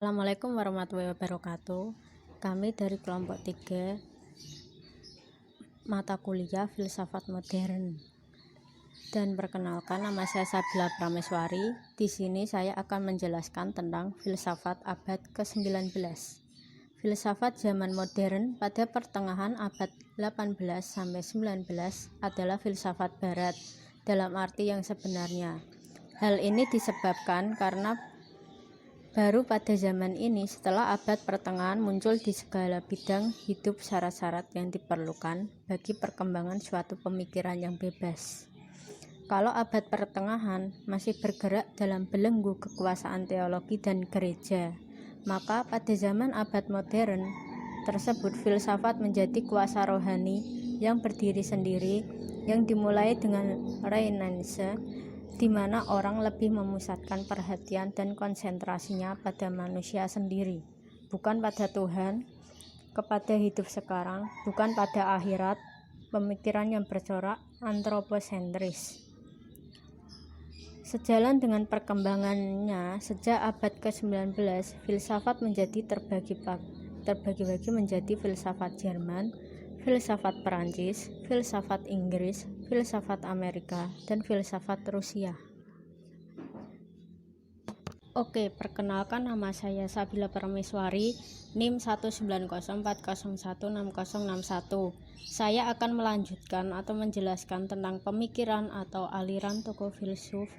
Assalamualaikum warahmatullahi wabarakatuh. Kami dari kelompok 3 mata kuliah Filsafat Modern. Dan perkenalkan, nama saya Sabila Prameswari. Di sini saya akan menjelaskan tentang filsafat abad ke-19. Filsafat zaman modern pada pertengahan abad 18 sampai 19 adalah filsafat barat dalam arti yang sebenarnya. Hal ini disebabkan karena baru pada zaman ini, setelah abad pertengahan, muncul di segala bidang hidup syarat-syarat yang diperlukan bagi perkembangan suatu pemikiran yang bebas. Kalau abad pertengahan masih bergerak dalam belenggu kekuasaan teologi dan gereja, maka pada zaman abad modern tersebut filsafat menjadi kuasa rohani yang berdiri sendiri, yang dimulai dengan Renaissance, di mana orang lebih memusatkan perhatian dan konsentrasinya pada manusia sendiri, bukan pada Tuhan, kepada hidup sekarang, bukan pada akhirat. Pemikiran yang bercorak antroposentris. Sejalan dengan perkembangannya sejak abad ke-19, filsafat menjadi terbagi-bagi menjadi filsafat Jerman, filsafat Perancis, filsafat Inggris, filsafat Amerika, dan filsafat Rusia. Oke, perkenalkan, nama saya Sabila Prameswari, NIM 19040160161. Saya akan melanjutkan atau menjelaskan tentang pemikiran atau aliran tokoh filsuf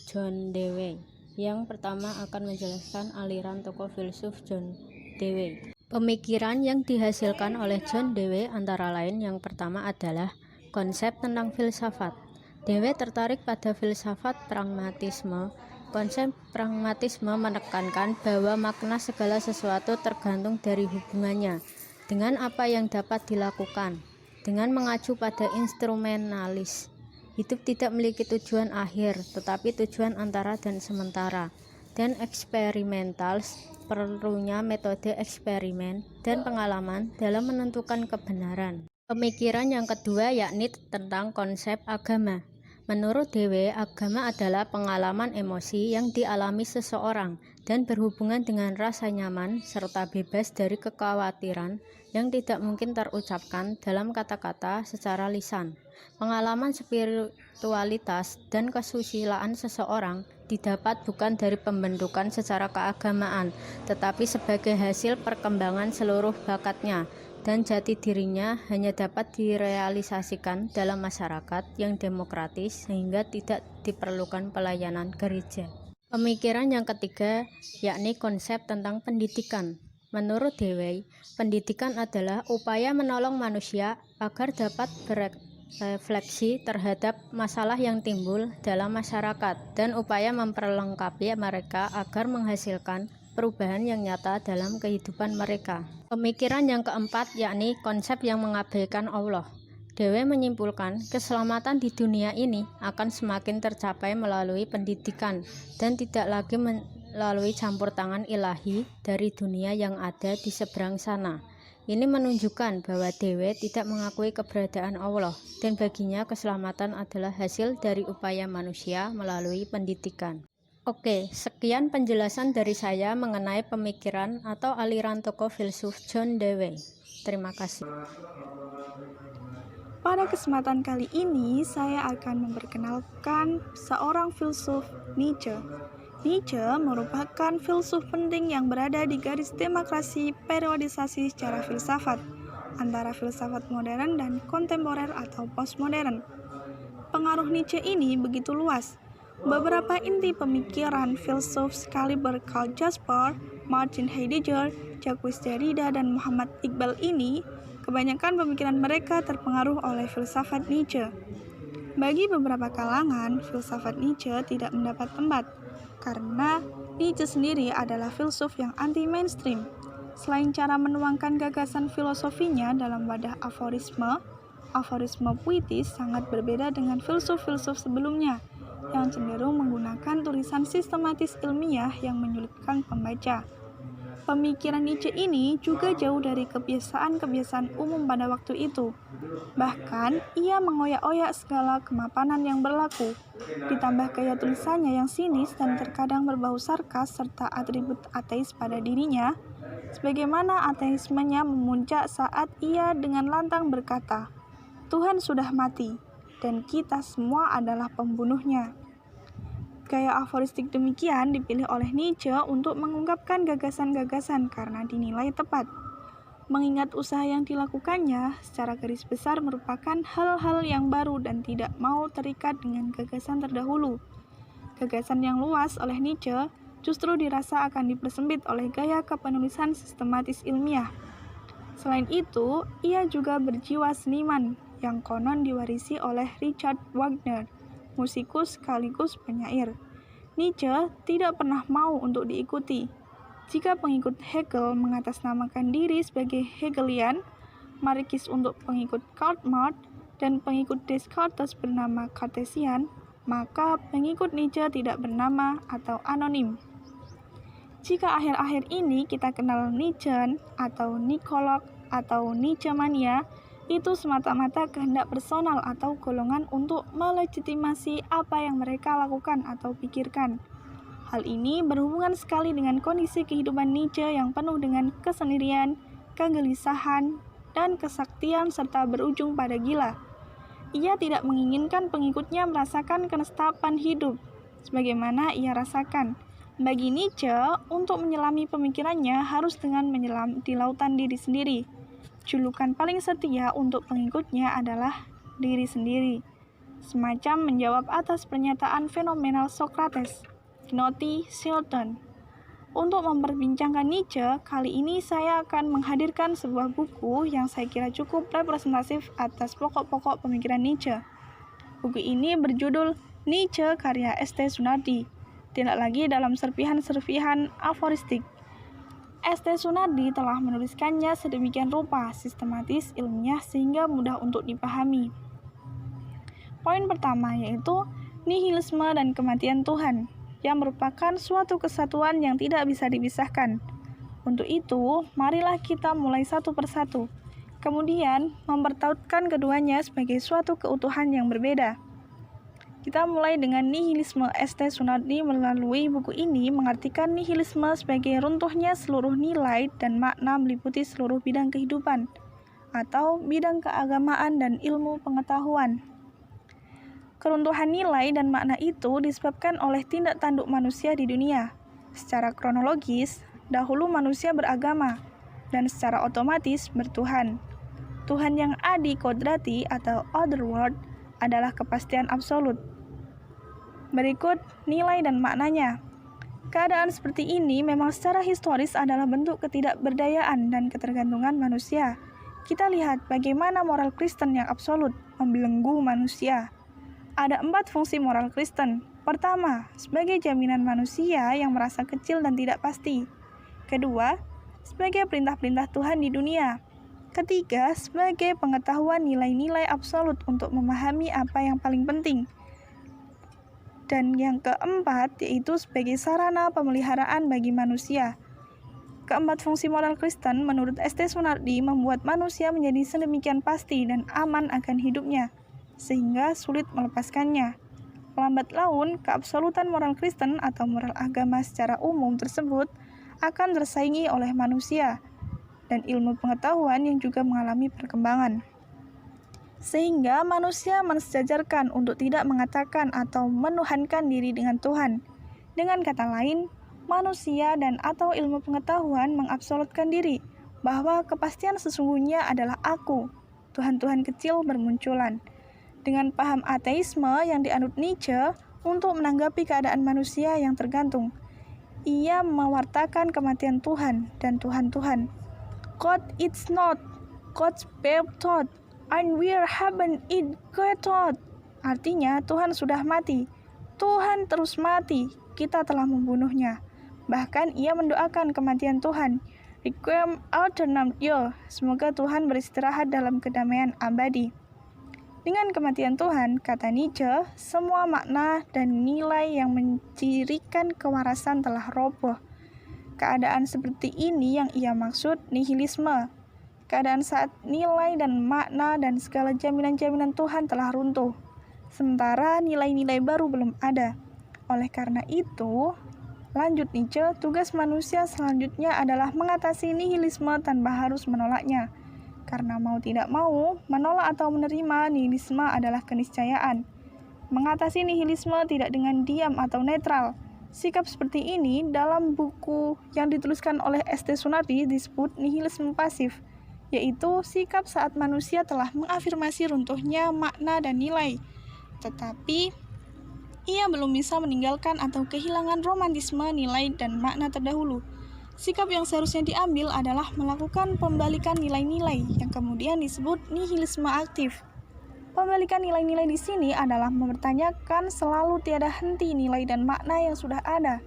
John Dewey. Yang pertama akan menjelaskan aliran tokoh filsuf John Dewey. Pemikiran yang dihasilkan oleh John Dewey antara lain yang pertama adalah konsep tentang filsafat. Dewey tertarik pada filsafat pragmatisme. Konsep pragmatisme menekankan bahwa makna segala sesuatu tergantung dari hubungannya dengan apa yang dapat dilakukan. Dengan mengacu pada instrumentalis, hidup tidak memiliki tujuan akhir, tetapi tujuan antara dan sementara. Dan eksperimental, perlunya metode eksperimen dan pengalaman dalam menentukan kebenaran. Pemikiran yang kedua yakni tentang konsep agama. Menurut Dewey, agama adalah pengalaman emosi yang dialami seseorang dan berhubungan dengan rasa nyaman serta bebas dari kekhawatiran yang tidak mungkin terucapkan dalam kata-kata secara lisan. Pengalaman spiritualitas dan kesusilaan seseorang didapat bukan dari pembentukan secara keagamaan, tetapi sebagai hasil perkembangan seluruh bakatnya, dan jati dirinya hanya dapat direalisasikan dalam masyarakat yang demokratis sehingga tidak diperlukan pelayanan gereja. Pemikiran yang ketiga yakni konsep tentang pendidikan. Menurut Dewey, pendidikan adalah upaya menolong manusia agar dapat berefleksi terhadap masalah yang timbul dalam masyarakat dan upaya memperlengkapi mereka agar menghasilkan perubahan yang nyata dalam kehidupan mereka. Pemikiran yang keempat yakni konsep yang mengabaikan Allah. Dewey menyimpulkan keselamatan di dunia ini akan semakin tercapai melalui pendidikan dan tidak lagi melalui campur tangan ilahi dari dunia yang ada di seberang sana. Ini menunjukkan bahwa Dewey tidak mengakui keberadaan Allah dan baginya keselamatan adalah hasil dari upaya manusia melalui pendidikan. Oke, sekian penjelasan dari saya mengenai pemikiran atau aliran tokoh filsuf John Dewey. Terima kasih. Pada kesempatan kali ini, saya akan memperkenalkan seorang filsuf, Nietzsche. Nietzsche merupakan filsuf penting yang berada di garis demarkasi periodisasi secara filsafat antara filsafat modern dan kontemporer atau postmodern. Pengaruh Nietzsche ini begitu luas. Beberapa inti pemikiran filsuf sekaliber Karl Jasper, Martin Heidegger, Jacques Derrida, dan Muhammad Iqbal ini, kebanyakan pemikiran mereka terpengaruh oleh filsafat Nietzsche. Bagi beberapa kalangan, filsafat Nietzsche tidak mendapat tempat, karena Nietzsche sendiri adalah filsuf yang anti-mainstream. Selain cara menuangkan gagasan filosofinya dalam wadah aforisme puitis sangat berbeda dengan filsuf-filsuf sebelumnya, yang cenderung menggunakan tulisan sistematis ilmiah yang menyulitkan pembaca. Pemikiran Nietzsche ini juga jauh dari kebiasaan-kebiasaan umum pada waktu itu. Bahkan, ia mengoyak-oyak segala kemapanan yang berlaku. Ditambah gaya tulisannya yang sinis dan terkadang berbau sarkas serta atribut ateis pada dirinya, sebagaimana ateismenya memuncak saat ia dengan lantang berkata, "Tuhan sudah mati, dan kita semua adalah pembunuhnya." Gaya aforistik demikian dipilih oleh Nietzsche untuk mengungkapkan gagasan-gagasan karena dinilai tepat. Mengingat usaha yang dilakukannya secara garis besar merupakan hal-hal yang baru dan tidak mau terikat dengan gagasan terdahulu. Gagasan yang luas oleh Nietzsche justru dirasa akan dipersempit oleh gaya kepenulisan sistematis ilmiah. Selain itu, ia juga berjiwa seniman yang konon diwarisi oleh Richard Wagner, musikus sekaligus penyair. Nietzsche tidak pernah mau untuk diikuti. Jika pengikut Hegel mengatasnamakan diri sebagai Hegelian, Marxis untuk pengikut Karl Marx, dan pengikut Descartes bernama Cartesian, maka pengikut Nietzsche tidak bernama atau anonim. Jika akhir-akhir ini kita kenal Nietzschean atau Nikolog atau Nietzschemania, itu semata-mata kehendak personal atau golongan untuk melegitimasi apa yang mereka lakukan atau pikirkan. Hal ini berhubungan sekali dengan kondisi kehidupan Nietzsche yang penuh dengan kesendirian, kegelisahan, dan kesaktian serta berujung pada gila. Ia tidak menginginkan pengikutnya merasakan kenestapan hidup, sebagaimana ia rasakan. Bagi Nietzsche, untuk menyelami pemikirannya harus dengan menyelam di lautan diri sendiri. Julukan paling setia untuk pengikutnya adalah diri sendiri, semacam menjawab atas pernyataan fenomenal Socrates, Gnoti Silton. Untuk memperbincangkan Nietzsche, kali ini saya akan menghadirkan sebuah buku yang saya kira cukup representatif atas pokok-pokok pemikiran Nietzsche. Buku ini berjudul Nietzsche karya S.T. Sunardi, tidak lagi dalam serpihan-serpihan aforistik. S.T. Sunardi telah menuliskannya sedemikian rupa, sistematis, ilmiah, sehingga mudah untuk dipahami. Poin pertama yaitu nihilisme dan kematian Tuhan, yang merupakan suatu kesatuan yang tidak bisa dipisahkan. Untuk itu, marilah kita mulai satu persatu, kemudian mempertautkan keduanya sebagai suatu keutuhan yang berbeda. Kita mulai dengan nihilisme. S.T. Sunardi melalui buku ini mengartikan nihilisme sebagai runtuhnya seluruh nilai dan makna meliputi seluruh bidang kehidupan, atau bidang keagamaan dan ilmu pengetahuan. Keruntuhan nilai dan makna itu disebabkan oleh tindak tanduk manusia di dunia. Secara kronologis, dahulu manusia beragama, dan secara otomatis bertuhan. Tuhan yang adi kodrati atau otherworld adalah kepastian absolut. Berikut nilai dan maknanya. Keadaan seperti ini memang secara historis adalah bentuk ketidakberdayaan dan ketergantungan manusia. Kita lihat bagaimana moral Kristen yang absolut membelenggu manusia. Ada 4 fungsi moral Kristen. Pertama, sebagai jaminan manusia yang merasa kecil dan tidak pasti. Kedua, sebagai perintah-perintah Tuhan di dunia. Ketiga, sebagai pengetahuan nilai-nilai absolut untuk memahami apa yang paling penting. Dan yang keempat, yaitu sebagai sarana pemeliharaan bagi manusia. Keempat fungsi moral Kristen menurut S.T. Sunardi membuat manusia menjadi sedemikian pasti dan aman akan hidupnya, sehingga sulit melepaskannya. Lambat laun, keabsolutan moral Kristen atau moral agama secara umum tersebut akan tersaingi oleh manusia dan ilmu pengetahuan yang juga mengalami perkembangan. Sehingga manusia mensejajarkan untuk tidak mengatakan atau menuhankan diri dengan Tuhan. Dengan kata lain, manusia dan atau ilmu pengetahuan mengabsolutkan diri bahwa kepastian sesungguhnya adalah aku. Tuhan-Tuhan kecil bermunculan. Dengan paham ateisme yang dianut Nietzsche untuk menanggapi keadaan manusia yang tergantung, ia mewartakan kematian Tuhan dan Tuhan-Tuhan. God is not, God's bare thought, and we haven't it God thought. Artinya Tuhan sudah mati, Tuhan terus mati, kita telah membunuhnya. Bahkan ia mendoakan kematian Tuhan. Requiem aeternam Deo, semoga Tuhan beristirahat dalam kedamaian abadi. Dengan kematian Tuhan, kata Nietzsche, semua makna dan nilai yang mencirikan kewarasan telah roboh. Keadaan seperti ini yang ia maksud nihilisme. Keadaan saat nilai dan makna dan segala jaminan-jaminan Tuhan telah runtuh, sementara nilai-nilai baru belum ada. Oleh karena itu, lanjut Nietzsche, tugas manusia selanjutnya adalah mengatasi nihilisme tanpa harus menolaknya. Karena mau tidak mau, menolak atau menerima nihilisme adalah keniscayaan. Mengatasi nihilisme tidak dengan diam atau netral. Sikap seperti ini dalam buku yang dituliskan oleh S.T. Sunardi disebut nihilisme pasif, yaitu sikap saat manusia telah mengafirmasi runtuhnya makna dan nilai, tetapi ia belum bisa meninggalkan atau kehilangan romantisme nilai dan makna terdahulu. Sikap yang seharusnya diambil adalah melakukan pembalikan nilai-nilai yang kemudian disebut nihilisme aktif. Pembalikan nilai-nilai di sini adalah mempertanyakan selalu tiada henti nilai dan makna yang sudah ada,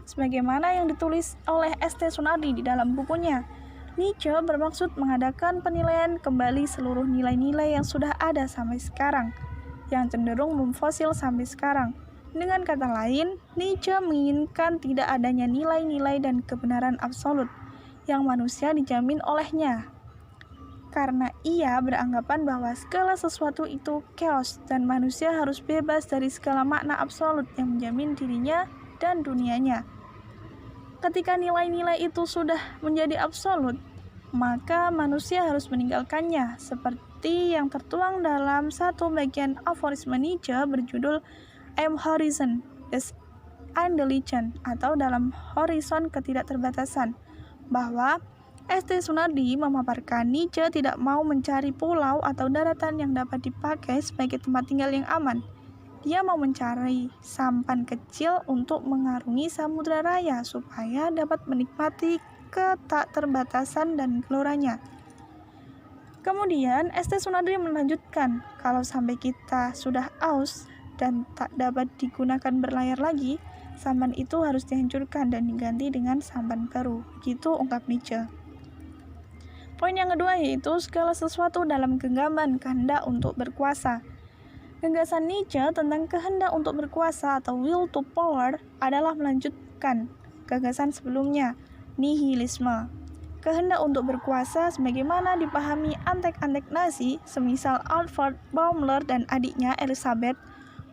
sebagaimana yang ditulis oleh S.T. Sunardi di dalam bukunya. Nietzsche bermaksud mengadakan penilaian kembali seluruh nilai-nilai yang sudah ada sampai sekarang, yang cenderung memfosil sampai sekarang. Dengan kata lain, Nietzsche menginginkan tidak adanya nilai-nilai dan kebenaran absolut yang manusia dijamin olehnya. Karena ia beranggapan bahwa segala sesuatu itu chaos dan manusia harus bebas dari segala makna absolut yang menjamin dirinya dan dunianya. Ketika nilai-nilai itu sudah menjadi absolut, maka manusia harus meninggalkannya, seperti yang tertuang dalam satu bagian aforisme Nietzsche berjudul Im Horizon des Unendlichen, atau dalam horizon ketidakterbatasan, bahwa S.T. Sunardi memaparkan Nietzsche tidak mau mencari pulau atau daratan yang dapat dipakai sebagai tempat tinggal yang aman. Dia mau mencari sampan kecil untuk mengarungi samudra raya supaya dapat menikmati ketakterbatasan dan geloranya. Kemudian S.T. Sunardi melanjutkan, kalau sampai kita sudah aus dan tak dapat digunakan berlayar lagi, sampan itu harus dihancurkan dan diganti dengan sampan baru. Gitu ungkap Nietzsche. Poin yang kedua yaitu segala sesuatu dalam genggaman kehendak untuk berkuasa. Gagasan Nietzsche tentang kehendak untuk berkuasa atau will to power adalah melanjutkan gagasan sebelumnya, nihilisme. Kehendak untuk berkuasa sebagaimana dipahami antek-antek Nazi, semisal Alfred Baumler dan adiknya Elisabeth,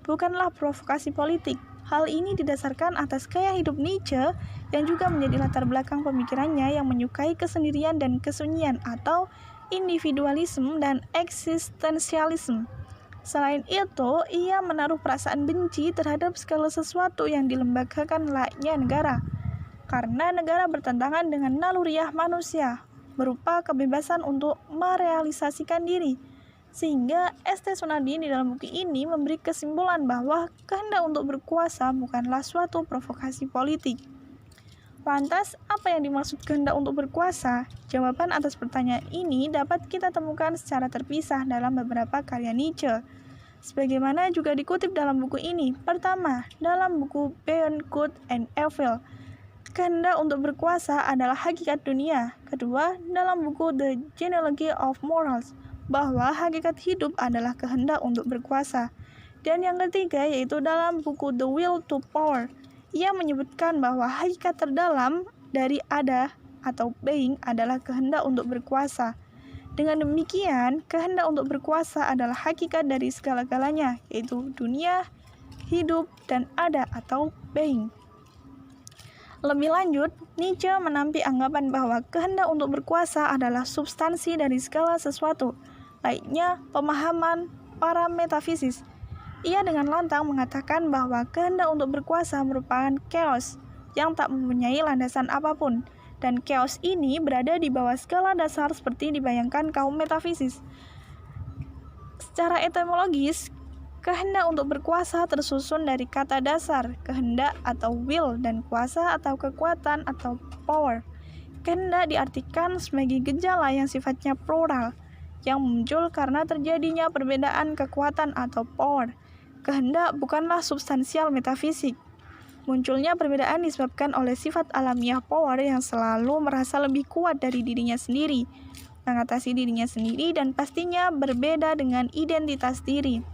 bukanlah provokasi politik. Hal ini didasarkan atas gaya hidup Nietzsche yang juga menjadi latar belakang pemikirannya yang menyukai kesendirian dan kesunyian atau individualisme dan eksistensialisme. Selain itu, ia menaruh perasaan benci terhadap segala sesuatu yang dilembagakan layaknya negara, karena negara bertentangan dengan naluriah manusia, berupa kebebasan untuk merealisasikan diri. Sehingga S.T. Sunardi di dalam buku ini memberi kesimpulan bahwa kehendak untuk berkuasa bukanlah suatu provokasi politik. Lantas, apa yang dimaksud kehendak untuk berkuasa? Jawaban atas pertanyaan ini dapat kita temukan secara terpisah dalam beberapa karya Nietzsche, sebagaimana juga dikutip dalam buku ini. Pertama, dalam buku Beyond Good and Evil, kehendak untuk berkuasa adalah hakikat dunia. Kedua, dalam buku The Genealogy of Morals, bahwa hakikat hidup adalah kehendak untuk berkuasa. Dan yang ketiga yaitu dalam buku The Will to Power, ia menyebutkan bahwa hakikat terdalam dari ada atau being adalah kehendak untuk berkuasa. Dengan demikian, kehendak untuk berkuasa adalah hakikat dari segala-galanya, yaitu dunia, hidup, dan ada atau being. Lebih lanjut, Nietzsche menampik anggapan bahwa kehendak untuk berkuasa adalah substansi dari segala sesuatu, layaknya pemahaman para metafisis. Ia dengan lantang mengatakan bahwa kehendak untuk berkuasa merupakan chaos yang tak mempunyai landasan apapun, dan chaos ini berada di bawah skala dasar seperti dibayangkan kaum metafisis. Secara etimologis, kehendak untuk berkuasa tersusun dari kata dasar kehendak atau will dan kuasa atau kekuatan atau power. Kehendak diartikan sebagai gejala yang sifatnya plural, yang muncul karena terjadinya perbedaan kekuatan atau power. Kehendak bukanlah substansial metafisik. Munculnya perbedaan disebabkan oleh sifat alamiah power yang selalu merasa lebih kuat dari dirinya sendiri, mengatasi dirinya sendiri, dan pastinya berbeda dengan identitas diri.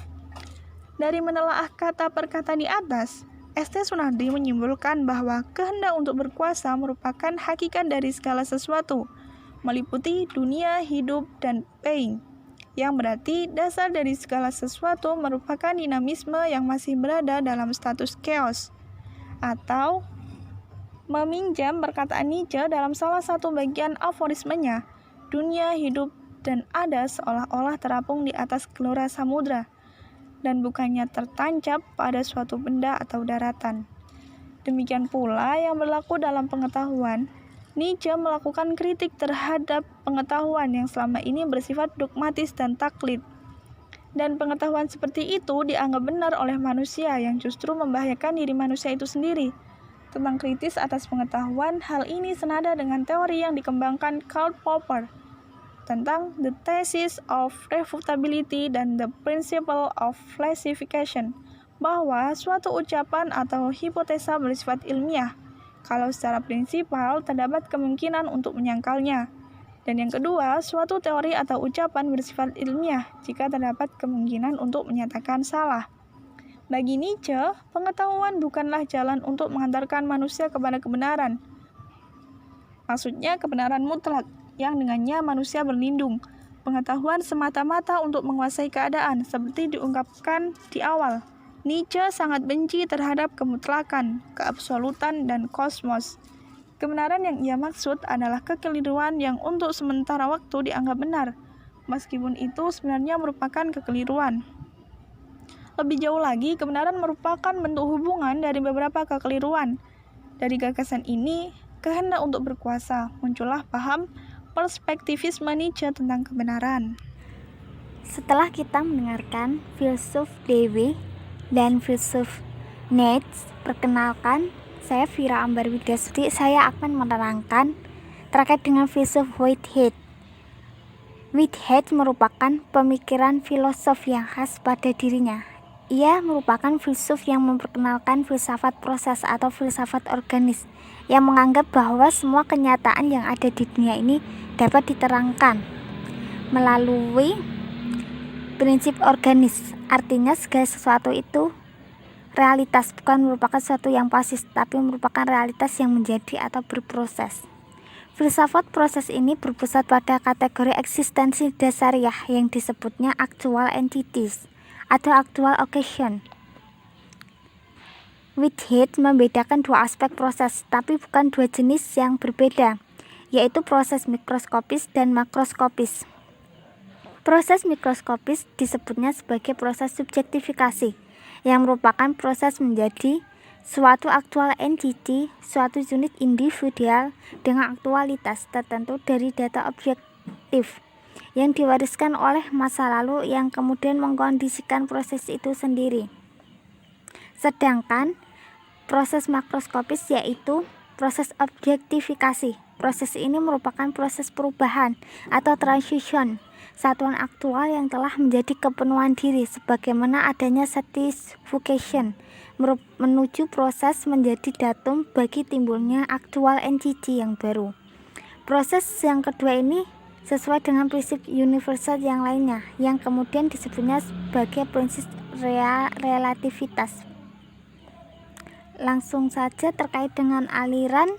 Dari menelaah kata per kata di atas, St. Sunardi menyimpulkan bahwa kehendak untuk berkuasa merupakan hakikat dari segala sesuatu, meliputi dunia, hidup, dan being, yang berarti dasar dari segala sesuatu merupakan dinamisme yang masih berada dalam status chaos. Atau meminjam perkataan Nietzsche dalam salah satu bagian aforismenya, dunia, hidup, dan ada seolah-olah terapung di atas gelora samudra, dan bukannya tertancap pada suatu benda atau daratan. Demikian pula yang berlaku dalam pengetahuan. Nietzsche melakukan kritik terhadap pengetahuan yang selama ini bersifat dogmatis dan taklid. Dan pengetahuan seperti itu dianggap benar oleh manusia yang justru membahayakan diri manusia itu sendiri. Tentang kritis atas pengetahuan, hal ini senada dengan teori yang dikembangkan Karl Popper tentang the thesis of refutability dan the principle of falsification, bahwa suatu ucapan atau hipotesa bersifat ilmiah kalau secara prinsipal terdapat kemungkinan untuk menyangkalnya. Dan yang kedua, suatu teori atau ucapan bersifat ilmiah jika terdapat kemungkinan untuk menyatakan salah. Bagi Nietzsche, pengetahuan bukanlah jalan untuk mengantarkan manusia kepada kebenaran. Maksudnya kebenaran mutlak, yang dengannya manusia berlindung. Pengetahuan semata-mata untuk menguasai keadaan, seperti diungkapkan di awal. Nietzsche sangat benci terhadap kemutlakan, keabsolutan, dan kosmos. Kebenaran yang ia maksud adalah kekeliruan yang untuk sementara waktu dianggap benar, meskipun itu sebenarnya merupakan kekeliruan. Lebih jauh lagi, kebenaran merupakan bentuk hubungan dari beberapa kekeliruan. Dari gagasan ini, kehendak untuk berkuasa, muncullah paham perspektivisme Nietzsche tentang kebenaran. Setelah kita mendengarkan filsuf Dewey dan filsuf Nietzsche, perkenalkan, saya Vira Ambar Widasuti. Saya akan menerangkan terkait dengan filsuf Whitehead. Whitehead merupakan pemikiran filosof yang khas pada dirinya. Ia merupakan filsuf yang memperkenalkan filsafat proses atau filsafat organis, yang menganggap bahwa semua kenyataan yang ada di dunia ini dapat diterangkan melalui prinsip organis. Artinya segala sesuatu itu realitas, bukan merupakan sesuatu yang pasif, tapi merupakan realitas yang menjadi atau berproses. Filsafat proses ini berpusat pada kategori eksistensi dasariah yang disebutnya actual entities atau actual occasion. Whitehead membedakan dua aspek proses, tapi bukan dua jenis yang berbeda, yaitu proses mikroskopis dan makroskopis. Proses mikroskopis disebutnya sebagai proses subjektifikasi, yang merupakan proses menjadi suatu actual entity, suatu unit individual dengan aktualitas tertentu dari data objektif yang diwariskan oleh masa lalu yang kemudian mengkondisikan proses itu sendiri. Sedangkan proses makroskopis yaitu proses objektifikasi. Proses ini merupakan proses perubahan atau transition satuan aktual yang telah menjadi kepenuhan diri, sebagaimana adanya satisfaction menuju proses menjadi datum bagi timbulnya actual entity yang baru. Proses yang kedua ini sesuai dengan prinsip universal yang lainnya, yang kemudian disebutnya sebagai prinsip relativitas. Langsung saja terkait dengan aliran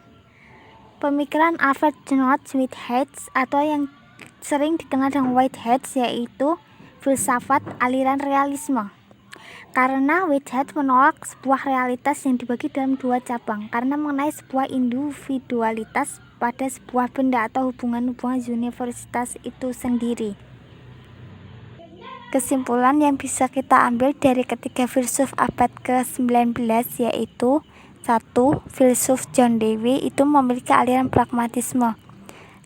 pemikiran Alfred George Whitehead atau yang sering dikenal dengan Whitehead, yaitu filsafat aliran realisme. Karena Whitehead menolak sebuah realitas yang dibagi dalam dua cabang, karena mengenai sebuah individualitas pada sebuah benda atau hubungan-hubungan universitas itu sendiri. Kesimpulan yang bisa kita ambil dari ketiga filsuf abad ke-19 yaitu 1. Filsuf John Dewey itu memiliki aliran pragmatisme,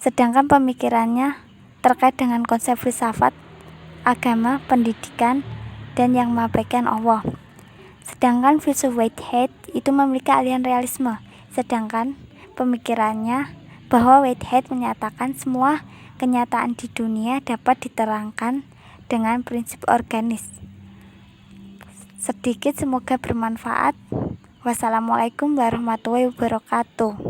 sedangkan pemikirannya terkait dengan konsep filsafat, agama, pendidikan, dan yang mengabaikan Allah. Sedangkan filsuf Whitehead itu memiliki aliran realisme, sedangkan pemikirannya bahwa Whitehead menyatakan semua kenyataan di dunia dapat diterangkan dengan prinsip organis. Sedikit, semoga bermanfaat. Wassalamualaikum warahmatullahi wabarakatuh.